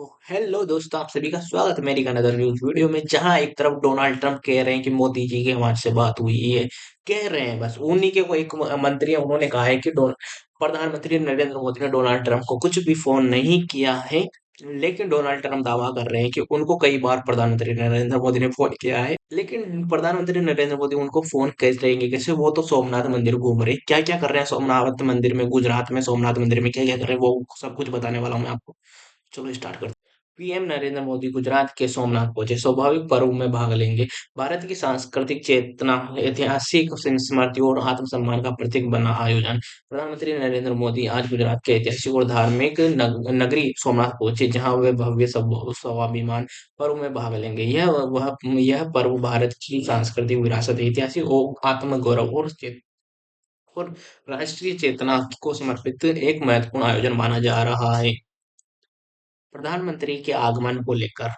तो हेलो दोस्तों, आप सभी का स्वागत है मेरी अनदर न्यूज वीडियो में। जहां एक तरफ डोनाल्ड ट्रंप कह रहे हैं कि मोदी जी की हमारे से बात हुई है, कह रहे हैं, बस उन्हीं के को एक मंत्री है, उन्होंने कहा है कि प्रधानमंत्री नरेंद्र मोदी ने डोनाल्ड ट्रंप को कुछ भी फोन नहीं किया है। लेकिन डोनाल्ड ट्रंप दावा कर रहे हैं कि उनको कई बार प्रधानमंत्री नरेंद्र मोदी ने फोन किया है। लेकिन प्रधानमंत्री नरेंद्र मोदी उनको फोन करेंगे कैसे? वो तो सोमनाथ मंदिर घूम रहे, क्या क्या कर रहे हैं सोमनाथ मंदिर में, गुजरात में सोमनाथ मंदिर में क्या क्या कर रहे हैं, वो सब कुछ बताने वाला हूँ मैं आपको। चलो स्टार्ट करते हैं। पीएम नरेंद्र मोदी गुजरात के सोमनाथ पहुंचे, स्वाभाविक पर्व में भाग लेंगे। भारत की सांस्कृतिक चेतना, ऐतिहासिक स्मृति और आत्मसम्मान का प्रतीक बना आयोजन। प्रधानमंत्री नरेंद्र मोदी आज गुजरात के ऐतिहासिक और धार्मिक नगरी सोमनाथ पहुंचे, जहां वे भव्य स्वाभिमान पर्व में भाग लेंगे। यह पर्व भारत की सांस्कृतिक विरासत, ऐतिहासिक और आत्मगौरव और राष्ट्रीय चेतना को समर्पित एक महत्वपूर्ण आयोजन माना जा रहा है। प्रधानमंत्री के आगमन को लेकर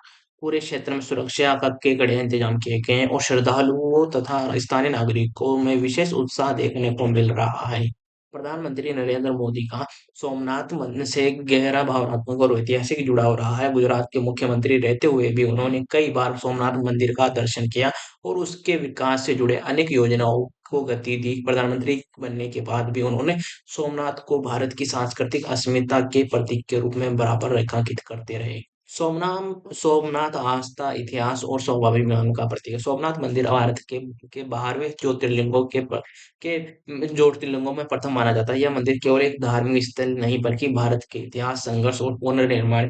पूरे क्षेत्र में सुरक्षा के कड़े इंतजाम किए गए हैं और श्रद्धालुओं तथा स्थानीय नागरिकों में विशेष उत्साह देखने को मिल रहा है। प्रधानमंत्री नरेंद्र मोदी का सोमनाथ मंदिर से गहरा भावनात्मक और ऐतिहासिक जुड़ाव रहा है। गुजरात के मुख्यमंत्री रहते हुए भी उन्होंने कई बार सोमनाथ मंदिर का दर्शन किया और उसके विकास से जुड़े अनेक योजनाओं को गति दी। प्रधानमंत्री बनने के बाद भी उन्होंने सोमनाथ को भारत की सांस्कृतिक अस्मिता के प्रतीक के रूप में बराबर रेखांकित करते रहे। सोमनाथ आस्था, इतिहास और स्वाभिमान का प्रतीक है। सोमनाथ मंदिर भारत के 12वें ज्योतिर्लिंगों में प्रथम माना जाता है। यह मंदिर केवल एक धार्मिक स्थल नहीं, बल्कि भारत के इतिहास, संघर्ष और पुनर्निर्माण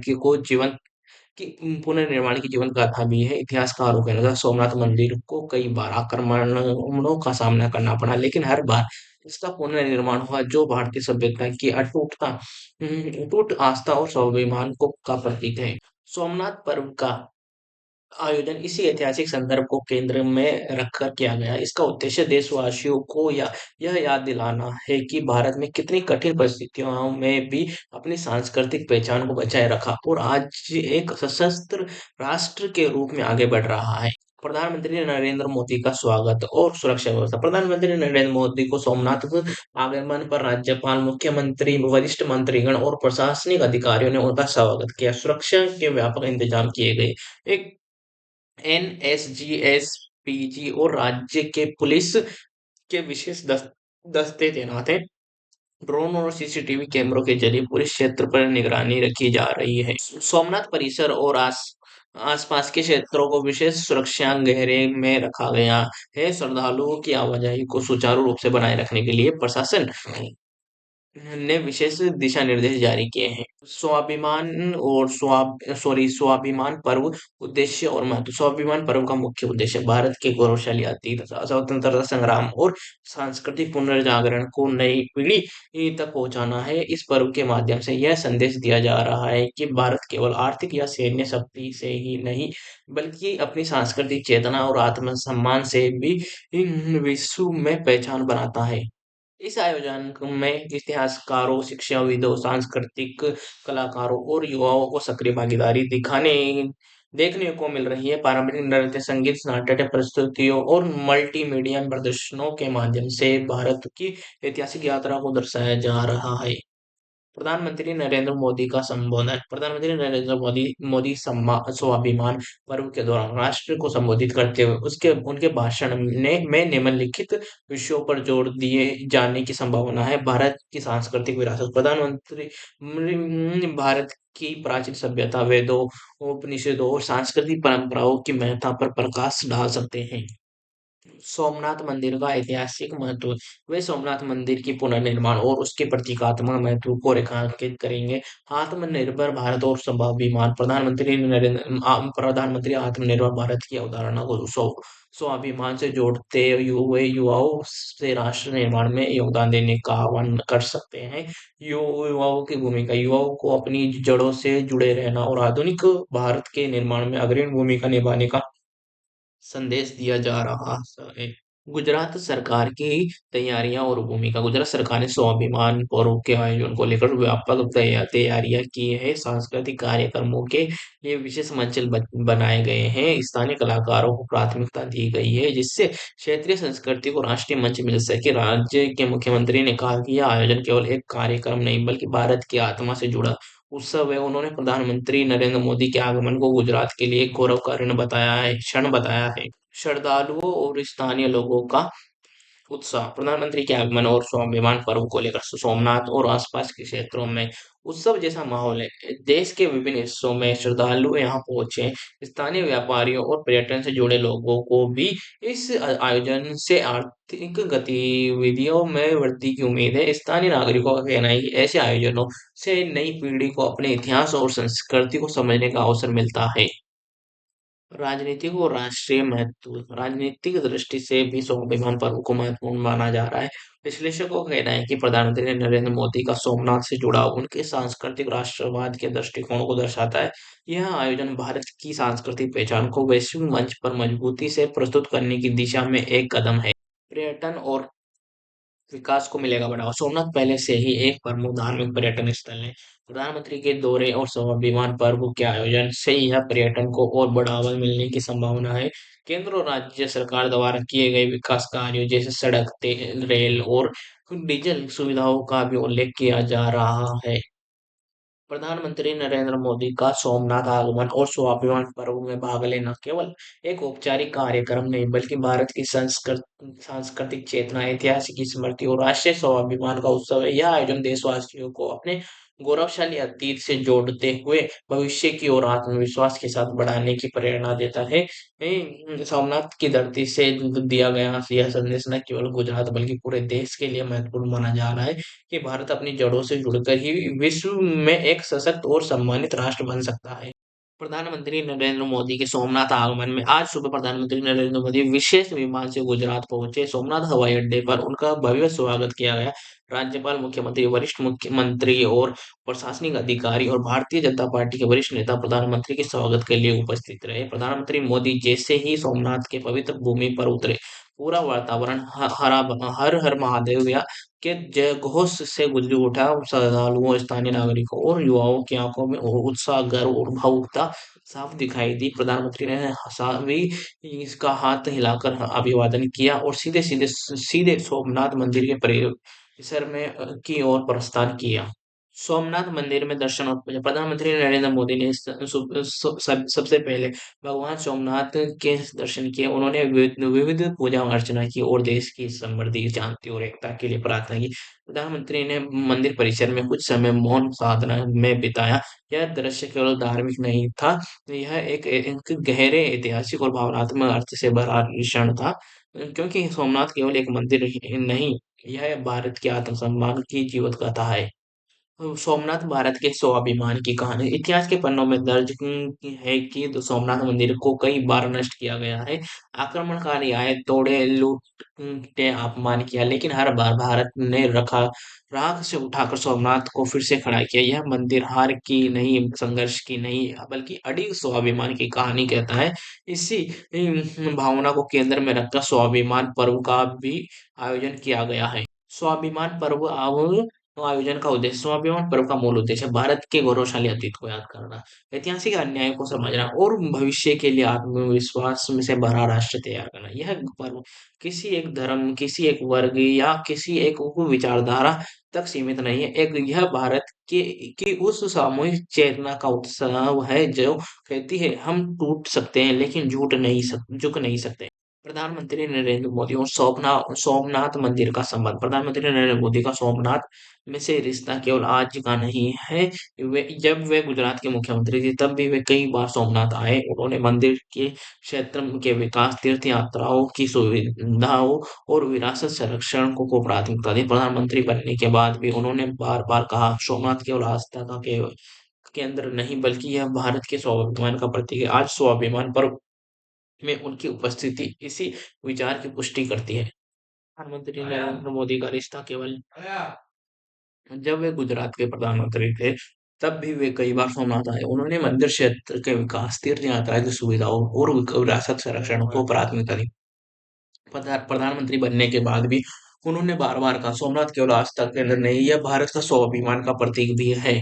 की जीवन गाथा भी है। इतिहासकारों के अनुसार सोमनाथ मंदिर को कई बार आक्रमणों का सामना करना पड़ा, लेकिन हर बार इसका पुनर्निर्माण हुआ, जो भारतीय सभ्यता की अटूट आस्था और स्वाभिमान को का प्रतीक है। सोमनाथ पर्व का आयोजन इसी ऐतिहासिक संदर्भ को केंद्र में रखकर किया गया। इसका उद्देश्य देशवासियों को यह याद दिलाना है कि भारत में कितनी कठिन परिस्थितियों में भी अपनी सांस्कृतिक पहचान को बचाए रखा और आज एक सशस्त्र राष्ट्र के रूप में आगे बढ़ रहा है। प्रधानमंत्री नरेंद्र मोदी का स्वागत और सुरक्षा व्यवस्था। प्रधानमंत्री नरेंद्र मोदी को सोमनाथ आगमन पर राज्यपाल, मुख्यमंत्री, वरिष्ठ मंत्रीगण और प्रशासनिक अधिकारियों ने उनका स्वागत किया। सुरक्षा के व्यापक इंतजाम किए गए। एक एनएसजीएस, पीजी और राज्य के पुलिस के विशेष दस्ते तैनात हैं। ड्रोन और सीसीटीवी कैमरों के जरिए पूरे क्षेत्र पर निगरानी रखी जा रही है। सोमनाथ परिसर और आसपास के क्षेत्रों को विशेष सुरक्षा घेरे में रखा गया है। श्रद्धालुओं की आवाजाही को सुचारू रूप से बनाए रखने के लिए प्रशासन ने विशेष दिशा निर्देश जारी किए हैं। स्वाभिमान पर्व उद्देश्य और महत्व। स्वाभिमान पर्व का मुख्य उद्देश्य भारत के गौरवशाली अतीत, स्वतंत्रता संग्राम और सांस्कृतिक पुनर्जागरण को नई पीढ़ी तक पहुंचाना है। इस पर्व के माध्यम से यह संदेश दिया जा रहा है कि भारत केवल आर्थिक या सैन्य शक्ति से ही नहीं, बल्कि अपनी सांस्कृतिक चेतना और आत्मसम्मान से भी विश्व में पहचान बनाता है। इस आयोजन में इतिहासकारों, शिक्षाविदों, सांस्कृतिक कलाकारों और युवाओं को सक्रिय भागीदारी दिखाने देखने को मिल रही है। पारंपरिक नृत्य, संगीत, नाट्य प्रस्तुतियों और मल्टीमीडिया प्रदर्शनों के माध्यम से भारत की ऐतिहासिक यात्रा को दर्शाया जा रहा है। प्रधानमंत्री नरेंद्र मोदी का संबोधन। प्रधानमंत्री नरेंद्र मोदी स्वाभिमान पर्व के दौरान राष्ट्र को संबोधित करते हुए उसके उनके भाषण में निम्नलिखित विषयों पर जोर दिए जाने की संभावना है। भारत की सांस्कृतिक विरासत। प्रधानमंत्री भारत की प्राचीन सभ्यता, वेदों, उपनिषदों और सांस्कृतिक परंपराओं की महत्ता पर प्रकाश डाल सकते हैं। सोमनाथ मंदिर का ऐतिहासिक महत्व। वे सोमनाथ मंदिर की पुनर्निर्माण और उसके प्रतीकात्मक महत्व को रेखांकित करेंगे। आत्मनिर्भर भारत और स्वाभिमान। प्रधानमंत्री आत्मनिर्भर भारत की अवधारणा को स्वाभिमान से जोड़ते हुए युवाओं से राष्ट्र निर्माण में योगदान देने का आह्वान कर सकते हैं। युवाओं की भूमिका। युवाओं को अपनी जड़ों से जुड़े रहना और आधुनिक भारत के निर्माण में अग्रणी भूमिका निभाने का संदेश दिया जा रहा है। गुजरात सरकार की तैयारियां और भूमिका। गुजरात सरकार ने स्वाभिमान पर्व के आयोजन को लेकर व्यापक तैयारियां की है। सांस्कृतिक कार्यक्रमों के लिए विशेष मंच बनाए गए हैं। स्थानीय कलाकारों को प्राथमिकता दी गई है, जिससे क्षेत्रीय संस्कृति को राष्ट्रीय मंच मिल सके। राज्य के मुख्यमंत्री ने कहा कि यह आयोजन केवल एक कार्यक्रम नहीं, बल्कि भारत की आत्मा से जुड़ा उत्सव है, उन्होंने प्रधानमंत्री नरेंद्र मोदी के आगमन को गुजरात के लिए एक गौरव का क्षण बताया है। श्रद्धालुओं और स्थानीय लोगों का उत्साह प्रधानमंत्री के आगमन और स्वाभिमान पर्व को लेकर सोमनाथ और आसपास के क्षेत्रों में उत्सव जैसा माहौल है। देश के विभिन्न हिस्सों में श्रद्धालु यहाँ पहुंचे। स्थानीय व्यापारियों और पर्यटन से जुड़े लोगों को भी इस आयोजन से आर्थिक गतिविधियों में वृद्धि की उम्मीद है। स्थानीय नागरिकों का कहना है कि ऐसे आयोजनों से नई पीढ़ी को अपने इतिहास और संस्कृति को समझने का अवसर मिलता है। राजनीतिक और राष्ट्रीय महत्व राजनीतिक दृष्टि से भी स्वाभिमान पर्व को महत्वपूर्ण माना जा रहा है। विश्लेषकों का कहना है कि प्रधानमंत्री नरेंद्र मोदी का सोमनाथ से जुड़ाव उनके सांस्कृतिक राष्ट्रवाद के दृष्टिकोण को दर्शाता है। यह आयोजन भारत की सांस्कृतिक पहचान को वैश्विक मंच पर मजबूती से प्रस्तुत करने की दिशा में एक कदम है। पर्यटन और विकास को मिलेगा बढ़ावा सोमनाथ पहले से ही एक प्रमुख धार्मिक पर्यटन स्थल है। प्रधानमंत्री के दौरे और स्वाभिमान पर्व के आयोजन से यह पर्यटन को और बढ़ावा मिलने की संभावना है। केंद्र और राज्य सरकार द्वारा किए गए विकास कार्यों जैसे सड़क, रेल और डीजल सुविधाओं का भी उल्लेख किया जा रहा है। प्रधानमंत्री नरेंद्र मोदी का सोमनाथ आगमन और स्वाभिमान पर्व में भाग लेना केवल एक औपचारिक कार्यक्रम नहीं बल्कि भारत की सांस्कृतिक चेतना, ऐतिहासिक स्मृति और राष्ट्रीय स्वाभिमान का उत्सव है। यह आयोजन देशवासियों को अपने गौरवशाली अतीत से जोड़ते हुए भविष्य की ओर आत्मविश्वास के साथ बढ़ाने की प्रेरणा देता है। सोमनाथ की धरती से दिया गया यह संदेश न केवल गुजरात बल्कि पूरे देश के लिए महत्वपूर्ण माना जा रहा है कि भारत अपनी जड़ों से जुड़कर ही विश्व में एक सशक्त और सम्मानित राष्ट्र बन सकता है। प्रधानमंत्री नरेंद्र मोदी के सोमनाथ आगमन में आज सुबह प्रधानमंत्री नरेंद्र मोदी विशेष विमान से गुजरात पहुंचे। सोमनाथ हवाई अड्डे पर उनका भव्य स्वागत किया गया। राज्यपाल, मुख्यमंत्री, वरिष्ठ मुख्यमंत्री और प्रशासनिक अधिकारी और भारतीय जनता पार्टी के वरिष्ठ नेता प्रधानमंत्री के स्वागत के लिए उपस्थित रहे। प्रधानमंत्री मोदी जैसे ही सोमनाथ के पवित्र भूमि पर उतरे, पूरा वातावरण हर हर महादेव या के जय घोष से गूंज उठा। श्रद्धालुओं, स्थानीय नागरिकों और युवाओं की आंखों में उत्साह, गर्व और भावुकता साफ दिखाई दी। प्रधानमंत्री ने भी इसका हाथ हिलाकर अभिवादन किया और सीधे सोमनाथ मंदिर के परिसर में की ओर प्रस्थान किया। सोमनाथ मंदिर में दर्शन और पूजा प्रधानमंत्री नरेंद्र मोदी ने सबसे पहले भगवान सोमनाथ के दर्शन किए। उन्होंने विविध पूजा अर्चना की और देश की समृद्धि, शांति और एकता के लिए प्रार्थना की। प्रधानमंत्री ने मंदिर परिसर में कुछ समय मौन साधना में बिताया। यह दृश्य केवल धार्मिक नहीं था, यह एक गहरे ऐतिहासिक और भावनात्मक अर्थ से भरा क्षण था। क्योंकि सोमनाथ केवल एक मंदिर ही नहीं, यह भारत के आत्मसम्मान की जीवंत कथा है। सोमनाथ भारत के स्वाभिमान की कहानी इतिहास के पन्नों में दर्ज है कि सोमनाथ मंदिर को कई बार नष्ट किया गया है। आक्रमणकारी आए, तोड़े, लूटे, अपमान किया, लेकिन हर बार भारत ने रखा राख से उठाकर सोमनाथ को फिर से खड़ा किया। यह मंदिर हार की नहीं, संघर्ष की नहीं, बल्कि अड़िग स्वाभिमान की कहानी कहता है। इसी भावना को केंद्र में रखकर स्वाभिमान पर्व का भी आयोजन किया गया है। स्वाभिमान पर्व अब आयोजन का उद्देश्य स्वाभिमान पर्व का मूल उद्देश्य भारत के गौरवशाली अतीत को याद करना, ऐतिहासिक अन्याय को समझना और भविष्य के लिए आत्मविश्वास में से भरा राष्ट्र तैयार करना। यह पर्व किसी एक धर्म, किसी एक वर्ग या किसी एक विचारधारा तक सीमित नहीं है। एक यह भारत के की उस सामूहिक चेतना का उत्सव है जो कहती है हम टूट सकते हैं लेकिन झुक नहीं सकते। प्रधानमंत्री नरेंद्र मोदी और सोमनाथ मंदिर का संबंध प्रधानमंत्री नरेंद्र मोदी का सोमनाथ में से रिश्ता केवल आज का नहीं है। वे जब वे गुजरात के मुख्यमंत्री थे तब भी वे कई बार सोमनाथ आए। उन्होंने मंदिर के क्षेत्र के विकास, तीर्थ यात्राओं की सुविधाओं और विरासत संरक्षण को प्राथमिकता दी। प्रधानमंत्री बनने के बाद भी उन्होंने बार बार कहा सोमनाथ केवल आस्था का केंद्र नहीं बल्कि यह भारत के स्वाभिमान का प्रतीक है। आज स्वाभिमान पर्व में उनकी उपस्थिति इसी विचार की पुष्टि करती है। प्रधानमंत्री नरेंद्र मोदी का रिश्ता केवल जब वे गुजरात के प्रधानमंत्री थे तब भी वे कई बार सोमनाथ आए। उन्होंने मंदिर क्षेत्र के विकास, तीर्थ यात्रा की सुविधाओं और विरासत संरक्षण को प्राथमिकता दी। प्रधानमंत्री बनने के बाद भी उन्होंने बार बार कहा सोमनाथ केवल आस्था का केंद्र नहीं, यह भारत का स्वाभिमान का प्रतीक भी है।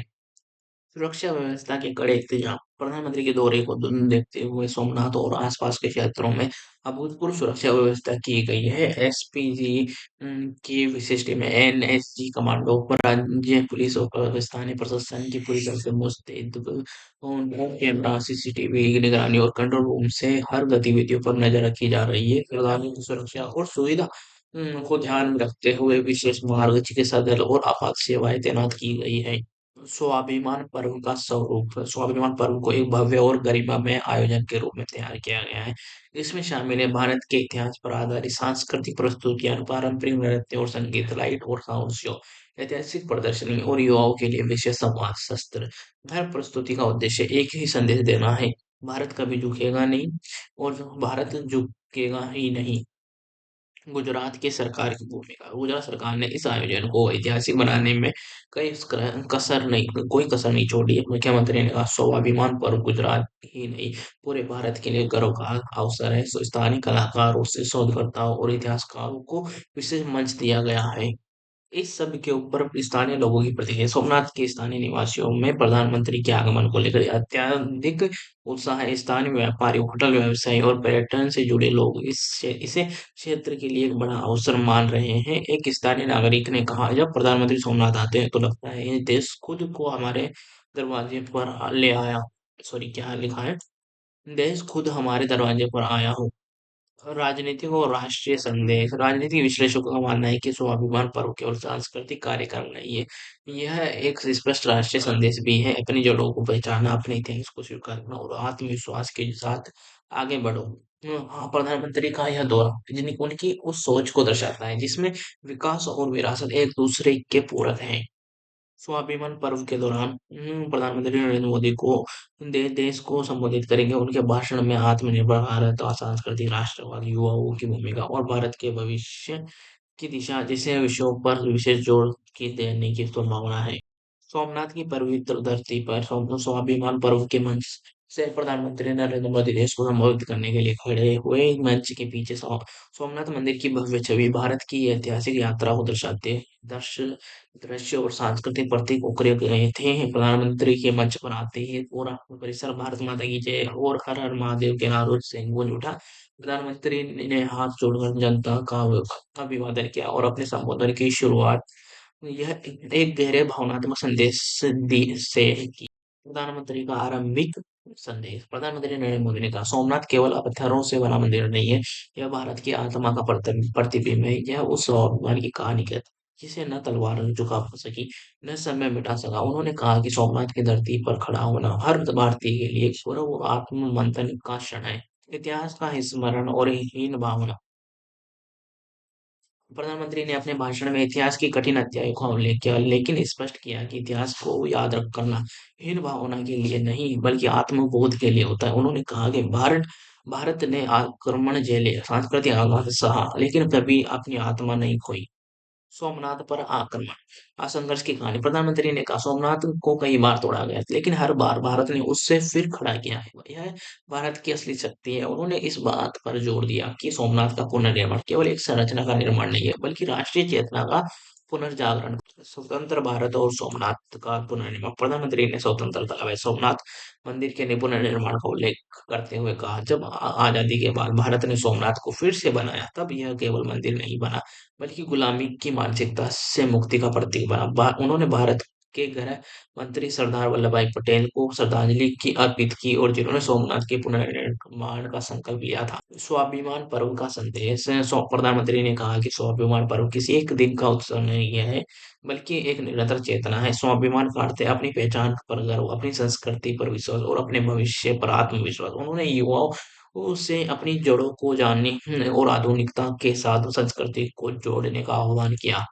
सुरक्षा व्यवस्था के कड़े इंतजाम प्रधानमंत्री के दौरे को देखते हुए सोमनाथ और आसपास के क्षेत्रों में अभूतपूर्व सुरक्षा व्यवस्था की गई है। एसपीजी की विशिष्ट टीम एनएसजी कमांडो पर राज्य पुलिस और स्थानीय प्रशासन की पूरी तरह से मुस्तैद कैमरा सीसीटीवी निगरानी और कंट्रोल रूम से हर गतिविधियों पर नजर रखी जा रही है। प्रधानमंत्री की सुरक्षा और सुविधा को ध्यान में रखते हुए विशेष मार्ग चिकित्सा दल और आपात सेवाएं तैनात की गई है। स्वाभिमान पर्व का स्वरूप स्वाभिमान पर्व को एक भव्य और गरिमामय आयोजन के रूप में तैयार किया गया है। इसमें शामिल है भारत के इतिहास पर आधारित सांस्कृतिक प्रस्तुतियां, पारंपरिक नृत्य और संगीत, लाइट और साउंड शो, ऐतिहासिक प्रदर्शनी और युवाओं के लिए विशेष संवाद सत्र। हर प्रस्तुति का उद्देश्य एक ही संदेश देना है, भारत कभी झुकेगा नहीं और भारत झुकेगा ही नहीं। गुजरात की सरकार की भूमिका गुजरात सरकार ने इस आयोजन को ऐतिहासिक बनाने में कोई कसर नहीं छोड़ी। मुख्यमंत्री ने कहा स्वाभिमान पर्व गुजरात ही नहीं पूरे भारत के लिए गर्व का अवसर है। स्थानीय कलाकारों से शोधकर्ताओं और इतिहासकारों को विशेष मंच दिया गया है। इस सब के ऊपर स्थानीय लोगों की प्रतिक्रिया सोमनाथ के स्थानीय निवासियों में प्रधानमंत्री के आगमन को लेकर अत्यधिक उत्साह है। स्थानीय व्यापारी, होटल व्यवसायी और पर्यटन से जुड़े लोग इसे क्षेत्र के लिए एक बड़ा अवसर मान रहे हैं। एक स्थानीय नागरिक ने कहा, जब प्रधानमंत्री सोमनाथ आते हैं तो लगता है ये देश खुद को हमारे दरवाजे पर ले आया। सॉरी, क्या लिखा है? देश खुद हमारे दरवाजे पर आया हो। राजनीतिक और राष्ट्रीय संदेश राजनीतिक विश्लेषकों का मानना है कि स्वाभिमान पर्व केवल सांस्कृतिक कार्यक्रम नहीं है, यह एक स्पष्ट राष्ट्रीय संदेश भी है। अपनी जड़ों को पहचाना, अपने इतिहास को स्वीकार करना और आत्मविश्वास के साथ आगे बढ़ो। हाँ, प्रधानमंत्री का यह दौरा उनकी उस सोच को दर्शाता है जिसमें विकास और विरासत एक दूसरे के पूरक हैं। स्वाभिमान पर्व के दौरान प्रधानमंत्री नरेंद्र मोदी को देश को संबोधित करेंगे। उनके भाषण में आत्मनिर्भर भारत और सांस्कृतिक राष्ट्रवाद, युवाओं की भूमिका और भारत के भविष्य की दिशा जैसे विषयों पर विशेष जोर की देने की संभावना है। सोमनाथ की पवित्र धरती पर स्वाभिमान पर्व के मंच से प्रधानमंत्री नरेंद्र मोदी देश को संबोधित करने के लिए खड़े हुए। मंच के पीछे सोमनाथ मंदिर की भव्य छवि भारत की ऐतिहासिक यात्रा को दर्शाते दृश्य दृश्य और सांस्कृतिक प्रतीक उकरे गए थे। प्रधानमंत्री के मंच पर आते ही पूरा परिसर भारत माता की जय और हर हर महादेव के नारों से गूंज उठा। प्रधानमंत्री ने हाथ जोड़कर जनता का अभिवादन किया और अपने संबोधन की शुरुआत यह एक गहरे भावनात्मक संदेश से की। प्रधानमंत्री का आरंभिक संदेश प्रधानमंत्री नरेंद्र मोदी ने कहा सोमनाथ केवल पत्थरों से बना मंदिर नहीं है, यह भारत की आत्मा का प्रतिबिंब है। यह उस स्वाभिमान की कहानी कहता है जिसे न तलवार झुका सकी, न समय मिटा सका। उन्होंने कहा कि सोमनाथ की धरती पर खड़ा होना हर भारतीय के लिए गौरव और आत्म मंथन का क्षण है। इतिहास का स्मरण और हीन भावना प्रधानमंत्री ने अपने भाषण में इतिहास की कठिन अध्यायों का उल्लेख किया, लेकिन स्पष्ट किया कि इतिहास को याद रख करना हीन भावना के लिए नहीं बल्कि आत्मबोध के लिए होता है। उन्होंने कहा कि भारत भारत ने आक्रमण झेले, सांस्कृतिक आघात सहा, लेकिन कभी अपनी आत्मा नहीं खोई। सोमनाथ पर आक्रमण संघर्ष की कहानी प्रधानमंत्री ने कहा सोमनाथ को कई बार तोड़ा गया लेकिन हर बार भारत ने उससे फिर खड़ा किया है। यह भारत की असली शक्ति है। उन्होंने इस बात पर जोर दिया कि सोमनाथ का पुनर्निर्माण केवल एक संरचना का निर्माण नहीं है बल्कि राष्ट्रीय चेतना का पुनर्जागरण। स्वतंत्र भारत और सोमनाथ का पुनर्निर्माण प्रधानमंत्री ने स्वतंत्रता व सोमनाथ मंदिर के पुनर्निर्माण का उल्लेख करते हुए कहा जब आजादी के बाद भारत ने सोमनाथ को फिर से बनाया तब यह केवल मंदिर नहीं बना बल्कि गुलामी की मानसिकता से मुक्ति का प्रतीक बना। उन्होंने भारत के गृह मंत्री सरदार वल्लभ भाई पटेल को श्रद्धांजलि की अर्पित की और जिन्होंने सोमनाथ के पुनर्निर्माण का संकल्प लिया था। स्वाभिमान पर्व का संदेश प्रधानमंत्री ने कहा कि स्वाभिमान पर्व किसी एक दिन का उत्सव नहीं है बल्कि एक निरंतर चेतना है। स्वाभिमान का अर्थ है अपनी पहचान पर गर्व, अपनी संस्कृति पर विश्वास और अपने भविष्य पर आत्मविश्वास। उन्होंने युवाओं उसे अपनी जड़ों को जानने और आधुनिकता के साथ संस्कृति को जोड़ने का आह्वान किया।